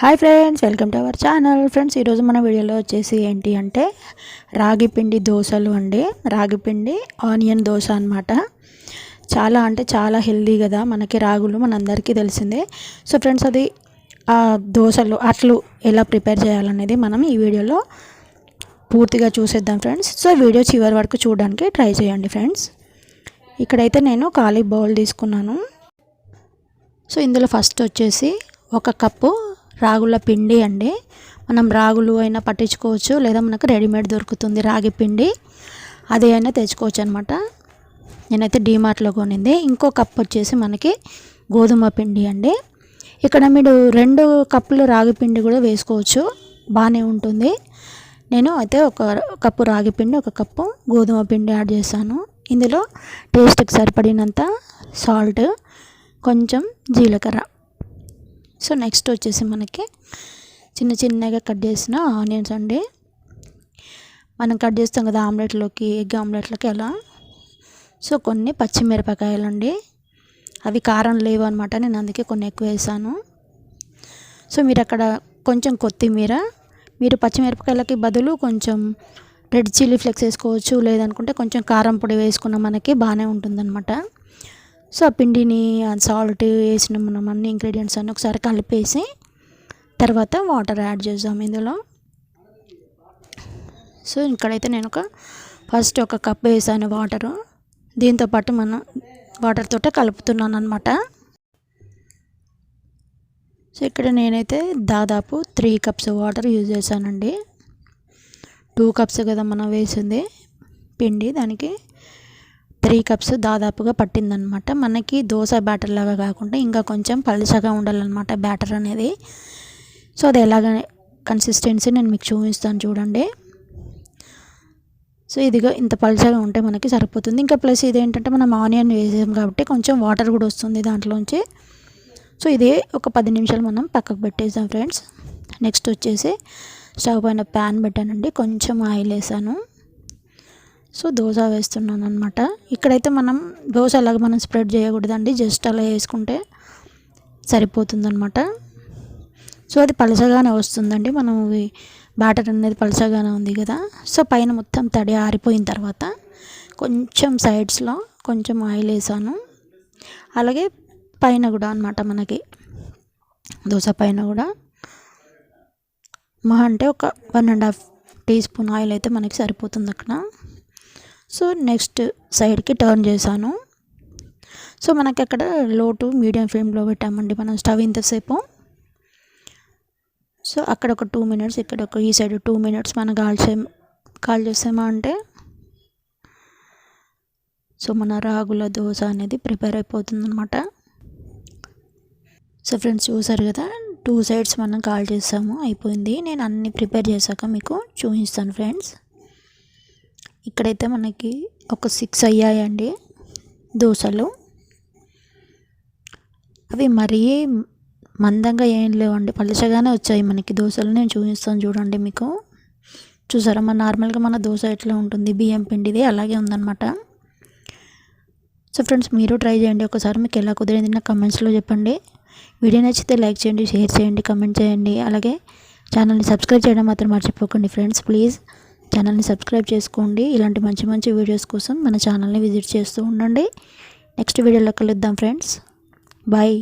Hi friends, welcome to our channel. Friends, ఈరోజు మన వీడియోలో వచ్చేసి ఏంటి అంటే రాగి పిండి దోశలు అండి. రాగి పిండి ఆనియన్ దోశ అనమాట. చాలా అంటే చాలా హెల్దీ కదా, మనకి రాగులు మనందరికీ తెలిసిందే. సో ఫ్రెండ్స్, అది ఆ దోశలు అట్లు ఎలా ప్రిపేర్ చేయాలనేది మనం ఈ వీడియోలో పూర్తిగా చూసేద్దాం ఫ్రెండ్స్. సో వీడియో చివరి వరకు చూడడానికి ట్రై చేయండి ఫ్రెండ్స్. ఇక్కడైతే నేను ఖాళీ బౌల్ తీసుకున్నాను. సో ఇందులో ఫస్ట్ వచ్చేసి 1 కప్పు రాగుల పిండి అండి. మనం రాగులు అయినా పట్టించుకోవచ్చు, లేదా మనకు రెడీమేడ్ దొరుకుతుంది రాగి పిండి, అది అయినా తెచ్చుకోవచ్చు అనమాట. నేనైతే డీమార్ట్లో కొనింది. ఇంకో కప్ వచ్చేసి మనకి గోధుమ పిండి అండి. ఇక్కడ మీరు 2 కప్పులు రాగి పిండి కూడా వేసుకోవచ్చు, బాగానే ఉంటుంది. నేను అయితే 1 కప్పు రాగి పిండి, 1 కప్పు గోధుమ పిండి యాడ్ చేశాను. ఇందులో టేస్ట్కి సరిపడినంత సాల్ట్, కొంచెం జీలకర్ర. సో నెక్స్ట్ వచ్చేసి మనకి చిన్నగా కట్ చేసిన ఆనియన్స్ అండి. మనం కట్ చేస్తాం కదా ఆమ్లెట్లోకి, ఎగ్ ఆమ్లెట్లోకి అలా. సో కొన్ని పచ్చిమిరపకాయలు అండి, అవి కారం లేవు అనమాట, నేను అందుకే కొన్ని ఎక్కువ వేసాను. సో మీరు అక్కడ కొంచెం కొత్తిమీర, మీరు పచ్చిమిరపకాయలకి బదులు కొంచెం రెడ్ చిల్లీ ఫ్లేక్స్ వేసుకోవచ్చు, లేదనుకుంటే కొంచెం కారం పొడి వేసుకున్న మనకి బాగానే ఉంటుందన్నమాట. సో ఆ పిండిని, సాల్ట్ వేసిన మనం అన్ని ఇంగ్రీడియంట్స్ అన్నీ ఒకసారి కలిపేసి తర్వాత వాటర్ యాడ్ చేద్దాం ఇందులో. సో ఇక్కడైతే నేను ఫస్ట్ 1 కప్ వేసాను వాటరు. దీంతోపాటు మనం వాటర్ తోటే కలుపుతున్నాను అనమాట. సో ఇక్కడ నేనైతే దాదాపు 3 కప్స్ వాటర్ యూజ్ చేశానండి. 2 కప్స్ కదా మనం వేసింది పిండి, దానికి 3 కప్స్ దాదాపుగా పట్టిందనమాట. మనకి దోశ బ్యాటర్ లాగా కాకుండా ఇంకా కొంచెం పలుచగా ఉండాలన్నమాట బ్యాటర్ అనేది. సో అది ఎలాగ కన్సిస్టెన్సీ నేను మీకు చూపిస్తాను చూడండి. సో ఇదిగా ఇంత పలుచగా ఉంటే మనకి సరిపోతుంది. ఇంకా ప్లస్ ఇదేంటంటే మనం ఆనియన్ వేసాం కాబట్టి కొంచెం వాటర్ కూడా వస్తుంది దాంట్లోంచి. సో ఇది ఒక 10 నిమిషాలు మనం పక్కకు పెట్టేసాం ఫ్రెండ్స్. నెక్స్ట్ వచ్చేసి స్టవ్ పైన ప్యాన్ పెట్టానండి, కొంచెం ఆయిల్ వేసాను. సో దోశ వేస్తున్నాను అనమాట. ఇక్కడైతే మనం దోశ అలాగ మనం స్ప్రెడ్ చేయకూడదండి, జస్ట్ అలా వేసుకుంటే సరిపోతుందన్నమాట. సో అది పలచగానే వస్తుందండి, మనం బ్యాటర్ అనేది పలచగానే ఉంది కదా. సో పైన మొత్తం తడి ఆరిపోయిన తర్వాత కొంచెం సైడ్స్లో కొంచెం ఆయిల్ వేసాను. అలాగే పైన కూడా అనమాట, మనకి దోశ పైన కూడా మహా అంటే ఒక 1.5 టీ స్పూన్ ఆయిల్ అయితే మనకి సరిపోతుంది అక్కడ. సో నెక్స్ట్ సైడ్కి టర్న్ చేశాను. సో మనకి అక్కడ లో టు మీడియం ఫ్లేమ్లో పెట్టామండి మనం స్టవ్ ఇంతసేపు. సో అక్కడ ఒక 2 మినిట్స్, ఇక్కడ ఈ సైడ్ 2 మినిట్స్ మనం కాల్ చేసామా అంటే సో మన రాగుల దోశ అనేది ప్రిపేర్ అయిపోతుంది అనమాట. సో ఫ్రెండ్స్ చూసారు కదా, 2 సైడ్స్ మనం కాల్ చేసాము, అయిపోయింది. నేను అన్నీ ప్రిపేర్ చేశాక మీకు చూపిస్తాను ఫ్రెండ్స్. ఇక్కడైతే మనకి ఒక 6 అయ్యాయండి దోశలు. అవి మరీ మందంగా ఏం లేవండి, పలుచగానే వచ్చాయి మనకి దోశలు. నేను చూపిస్తాను చూడండి మీకు. చూసారా, నార్మల్గా మన దోశ ఎట్లా ఉంటుంది బియ్యం పిండిది, అలాగే ఉందన్నమాట. సో ఫ్రెండ్స్, మీరు ట్రై చేయండి ఒకసారి, మీకు ఎలా కుదిరింది నా కమెంట్స్లో చెప్పండి. వీడియో నచ్చితే లైక్ చేయండి, షేర్ చేయండి, కమెంట్ చేయండి. అలాగే ఛానల్ని సబ్స్క్రైబ్ చేయడం మాత్రం మర్చిపోకండి ఫ్రెండ్స్. ప్లీజ్ ఛానల్ని సబ్స్క్రైబ్ చేసుకోండి. ఇలాంటి మంచి వీడియోస్ కోసం మన ఛానల్ని విజిట్ చేస్తూ ఉండండి. నెక్స్ట్ వీడియోలో కలుద్దాం ఫ్రెండ్స్. బాయ్.